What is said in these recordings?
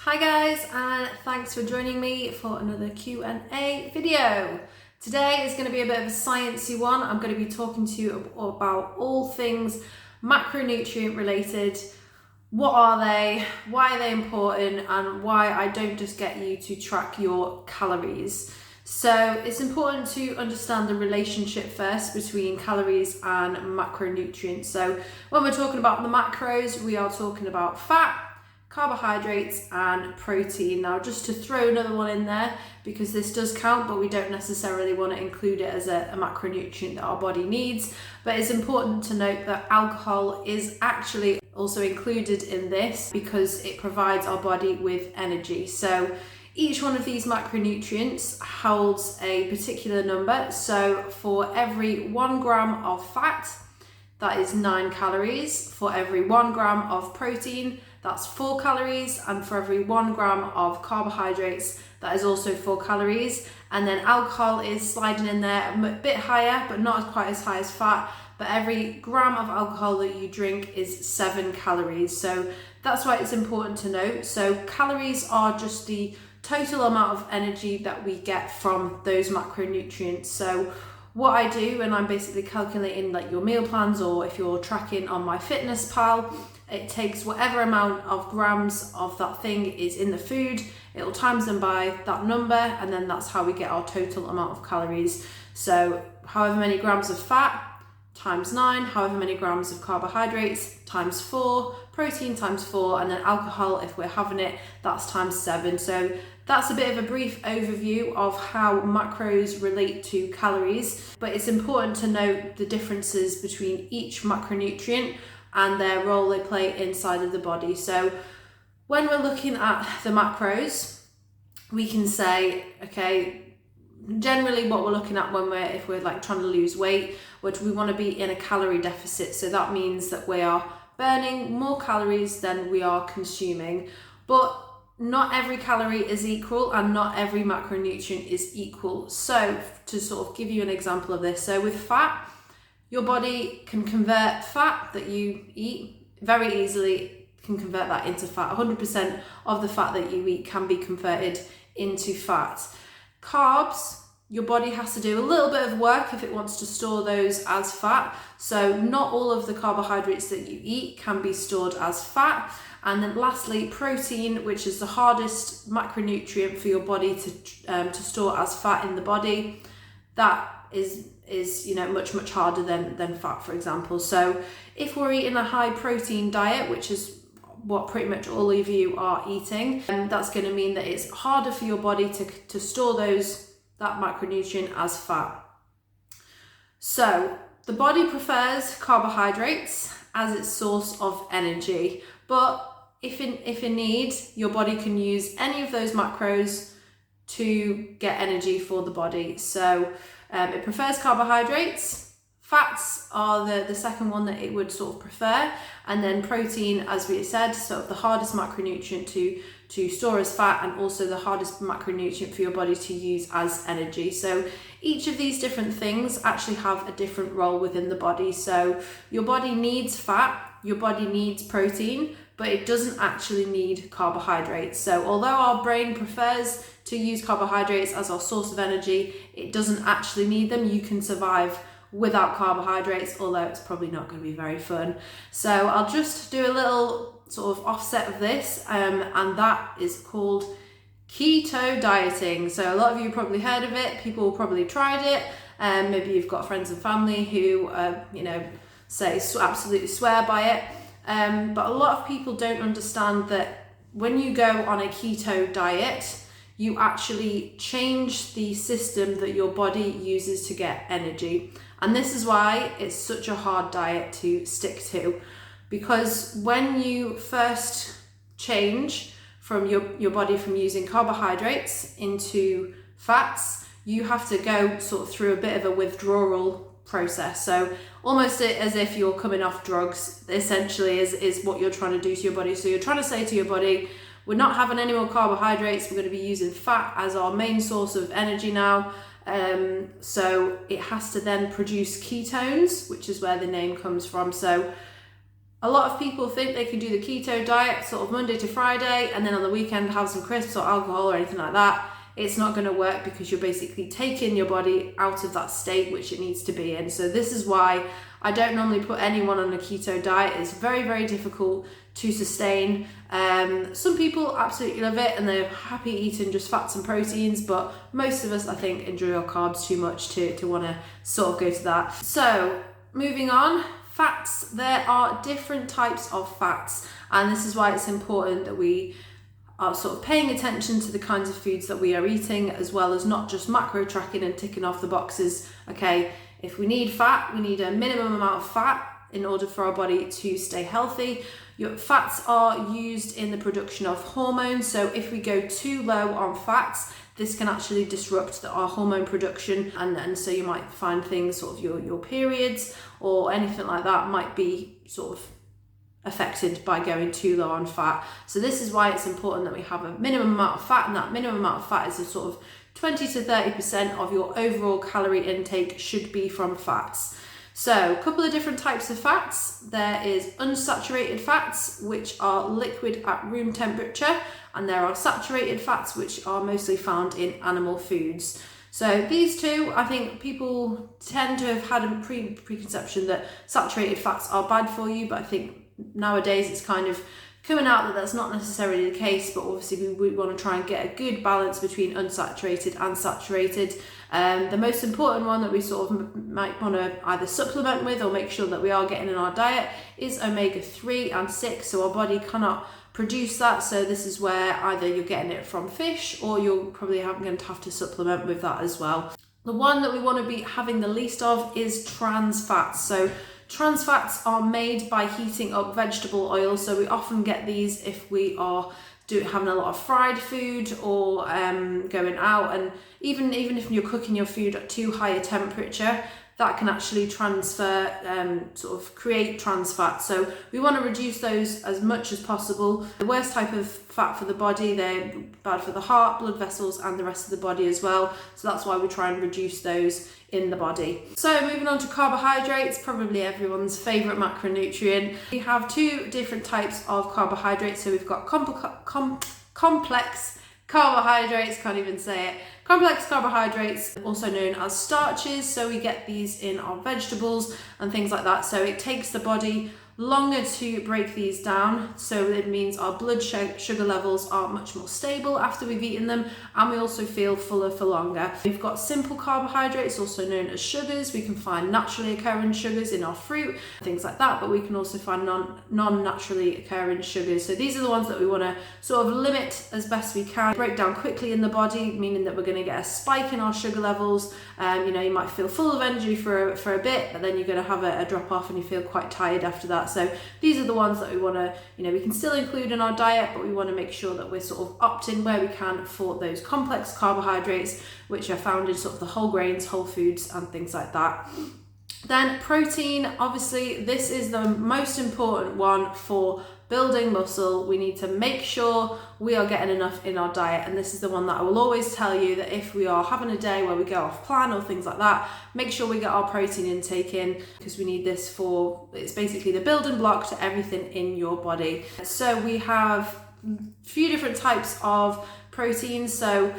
Hi guys, and thanks for joining me for another Q&A video. Today is going to be a bit of a sciencey one. I'm going to be talking to you about all things macronutrient related. What are they? Why are they important? And why I don't just get you to track your calories. So it's important to understand the relationship first between calories and macronutrients. So when we're talking about the macros, we are talking about fat, carbohydrates and protein. Now, just to throw another one in there, because this does count, but we don't necessarily want to include it as a macronutrient that our body needs. But it's important to note that alcohol is actually also included in this because it provides our body with energy. So each one of these macronutrients holds a particular number. So for every 1 gram of fat, that is 9 calories. For every 1 gram of protein, that's 4 calories. And for every 1 gram of carbohydrates, that is also 4 calories. And then alcohol is sliding in there a bit higher, but not quite as high as fat. But every gram of alcohol that you drink is 7 calories. So that's why it's important to note. So calories are just the total amount of energy that we get from those macronutrients. So what I do when I'm basically calculating like your meal plans, or if you're tracking on MyFitnessPal, it takes whatever amount of grams of that thing is in the food, it'll times them by that number, and then that's how we get our total amount of calories. So however many grams of fat times 9, however many grams of carbohydrates times 4, protein times 4, and then alcohol, if we're having it, that's times 7. So that's a bit of a brief overview of how macros relate to calories, but it's important to note the differences between each macronutrient and their role they play inside of the body. So when we're looking at the macros, we can say, okay, generally what we're looking at if we're like trying to lose weight, which we want to be in a calorie deficit. So that means that we are burning more calories than we are consuming. But not every calorie is equal and not every macronutrient is equal. So to sort of give you an example of this, so with fat, your body can convert fat that you eat very easily, can convert that into fat. 100% of the fat that you eat can be converted into fat. Carbs, your body has to do a little bit of work if it wants to store those as fat. So not all of the carbohydrates that you eat can be stored as fat. And then lastly, protein, which is the hardest macronutrient for your body to store as fat in the body. That is much harder than fat, for example. So if we're eating a high protein diet, which is what pretty much all of you are eating, that's going to mean that it's harder for your body to store that macronutrient as fat. So the body prefers carbohydrates as its source of energy, but if in need, your body can use any of those macros to get energy for the body. So it prefers carbohydrates. Fats are the second one that it would sort of prefer, and then protein, as we said, sort of the hardest macronutrient to store as fat, and also the hardest macronutrient for your body to use as energy. So each of these different things actually have a different role within the body. So your body needs fat, your body needs protein, but it doesn't actually need carbohydrates. So although our brain prefers to use carbohydrates as our source of energy, it doesn't actually need them. You can survive without carbohydrates, although it's probably not going to be very fun. So I'll just do a little sort of offset of this, and that is called keto dieting. So a lot of you probably heard of it, people probably tried it, maybe you've got friends and family who say absolutely swear by it, but a lot of people don't understand that when you go on a keto diet, you actually change the system that your body uses to get energy. And this is why it's such a hard diet to stick to, because when you first change from your body from using carbohydrates into fats, you have to go sort of through a bit of a withdrawal process. So almost as if you're coming off drugs, essentially, is what you're trying to do to your body. So you're trying to say to your body, we're not having any more carbohydrates, we're going to be using fat as our main source of energy now. So it has to then produce ketones, which is where the name comes from. So A lot of people think they can do the keto diet sort of Monday to Friday and then on the weekend have some crisps or alcohol or anything like that. It's not going to work because you're basically taking your body out of that state which it needs to be in. So this is why I don't normally put anyone on a keto diet. It's very, very difficult to sustain. Some people absolutely love it and they're happy eating just fats and proteins, but most of us, I think, enjoy our carbs too much to want to sort of go to that. So moving on, fats. There are different types of fats, and this is why it's important that we are sort of paying attention to the kinds of foods that we are eating, as well as not just macro tracking and ticking off the boxes. Okay, if we need fat, we need a minimum amount of fat in order for our body to stay healthy. Your fats are used in the production of hormones, so if we go too low on fats, this can actually disrupt our hormone production, and so you might find things, sort of your periods or anything like that might be sort of affected by going too low on fat. So this is why it's important that we have a minimum amount of fat, and that minimum amount of fat is a sort of 20 to 30% of your overall calorie intake should be from fats. So a couple of different types of fats. There is unsaturated fats, which are liquid at room temperature, and there are saturated fats, which are mostly found in animal foods. So these two, I think people tend to have had a preconception that saturated fats are bad for you, but I think nowadays it's kind of coming out that that's not necessarily the case, but obviously we want to try and get a good balance between unsaturated and saturated. The most important one that we sort of might want to either supplement with or make sure that we are getting in our diet is omega-3 and 6. So our body cannot produce that. So this is where either you're getting it from fish or you're probably going to have to supplement with that as well. The one that we want to be having the least of is trans fats. So trans fats are made by heating up vegetable oil. So we often get these if we are having a lot of fried food or going out, and even if you're cooking your food at too high a temperature, that can actually transfer, sort of create trans fat. So we want to reduce those as much as possible. The worst type of fat for the body, they're bad for the heart, blood vessels, and the rest of the body as well. So that's why we try and reduce those in the body. So moving on to carbohydrates, probably everyone's favorite macronutrient. We have two different types of carbohydrates. So we've got complex carbohydrates, can't even say it. Complex carbohydrates, also known as starches. So we get these in our vegetables and things like that. So it takes the body longer to break these down, so it means our blood sugar levels are much more stable after we've eaten them, and we also feel fuller for longer. We've got simple carbohydrates, also known as sugars. We can find naturally occurring sugars in our fruit, things like that, but we can also find non-naturally occurring sugars. So these are the ones that we want to sort of limit as best we can, break down quickly in the body, meaning that we're going to get a spike in our sugar levels. You might feel full of energy for a bit, but then you're going to have a drop off and you feel quite tired after that. So these are the ones that we want to, we can still include in our diet, but we want to make sure that we're sort of opting where we can for those complex carbohydrates, which are found in sort of the whole grains, whole foods, and things like that. Then protein, obviously this is the most important one for building muscle. We need to make sure we are getting enough in our diet, and this is the one that I will always tell you that if we are having a day where we go off plan or things like that, make sure we get our protein intake in, because we need this it's basically the building block to everything in your body. So we have a few different types of proteins. So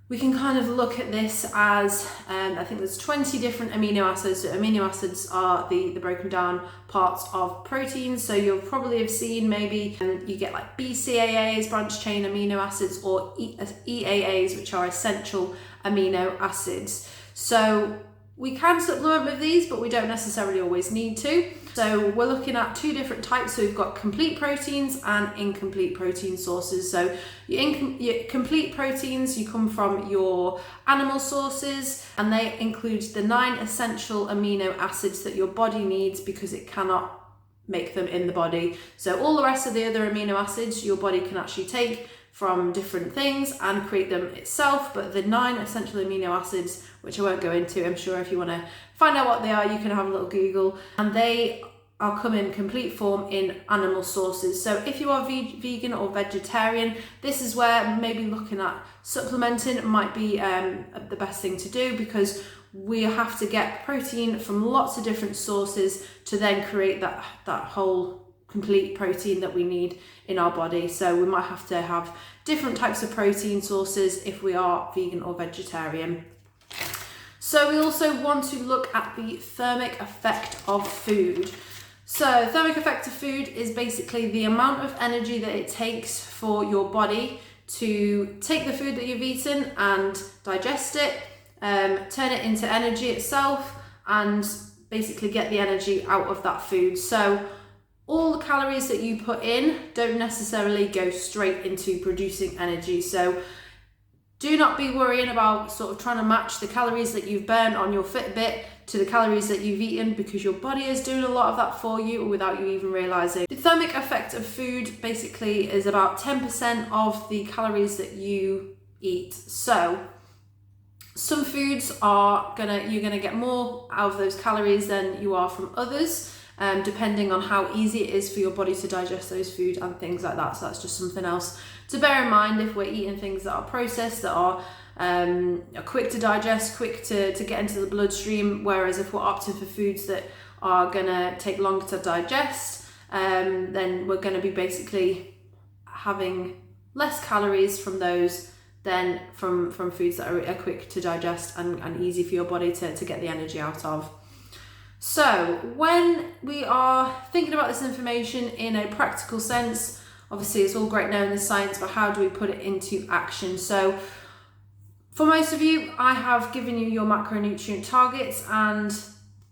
we can kind of look at this as, I think there's 20 different amino acids. So amino acids are the broken down parts of proteins. So you'll probably have seen maybe you get like BCAAs, branched chain amino acids, or EAAs, which are essential amino acids. So we can supplement with these, but we don't necessarily always need to. So we're looking at two different types. So we've got complete proteins and incomplete protein sources. So your complete proteins, you come from your animal sources, and they include the 9 essential amino acids that your body needs because it cannot make them in the body. So all the rest of the other amino acids your body can actually take from different things and create them itself, but the 9 essential amino acids, which I won't go into, I'm sure if you want to find out what they are, you can have a little Google, and they come in complete form in animal sources. So if you are vegan or vegetarian, this is where maybe looking at supplementing might be the best thing to do, because we have to get protein from lots of different sources to then create that whole complete protein that we need in our body. So we might have to have different types of protein sources if we are vegan or vegetarian. So we also want to look at the thermic effect of food. So thermic effect of food is basically the amount of energy that it takes for your body to take the food that you've eaten and digest it, turn it into energy itself, and basically get the energy out of that food. So all the calories that you put in don't necessarily go straight into producing energy. So do not be worrying about sort of trying to match the calories that you've burned on your Fitbit to the calories that you've eaten, because your body is doing a lot of that for you without you even realizing. The thermic effect of food basically is about 10% of the calories that you eat. So some foods you're gonna get more out of those calories than you are from others, depending on how easy it is for your body to digest those food and things like that. So that's just something else to bear in mind if we're eating things that are processed, that are quick to digest, quick to get into the bloodstream. Whereas if we're opting for foods that are gonna take longer to digest, then we're gonna be basically having less calories from those than from foods that are quick to digest and easy for your body to get the energy out of. So when we are thinking about this information in a practical sense, obviously it's all great knowing the science, but how do we put it into action? So for most of you, I have given you your macronutrient targets, and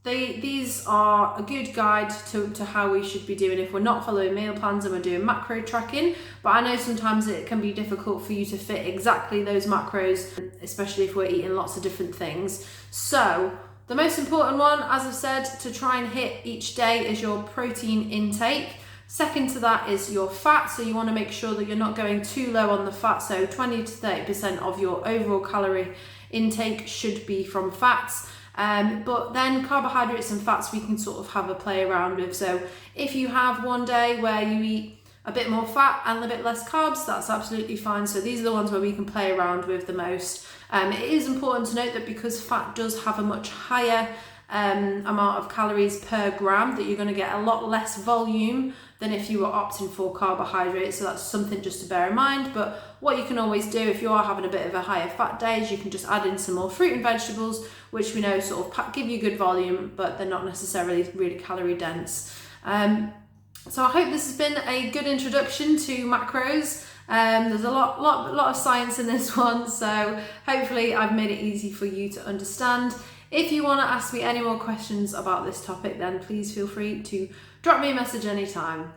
these are a good guide to how we should be doing if we're not following meal plans and we're doing macro tracking. But I know sometimes it can be difficult for you to fit exactly those macros, especially if we're eating lots of different things. So the most important one, as I've said, to try and hit each day is your protein intake. Second to that is your fat. So you want to make sure that you're not going too low on the fat. So 20 to 30% of your overall calorie intake should be from fats. But then carbohydrates and fats we can sort of have a play around with. So if you have one day where you eat a bit more fat and a bit less carbs, that's absolutely fine. So these are the ones where we can play around with the most. It is important to note that because fat does have a much higher amount of calories per gram, that you're going to get a lot less volume than if you were opting for carbohydrates. So that's something just to bear in mind. But what you can always do if you are having a bit of a higher fat day is you can just add in some more fruit and vegetables, which we know sort of give you good volume, but they're not necessarily really calorie dense. So I hope this has been a good introduction to macros. There's a lot of science in this one, so hopefully I've made it easy for you to understand. If you want to ask me any more questions about this topic, then please feel free to drop me a message anytime.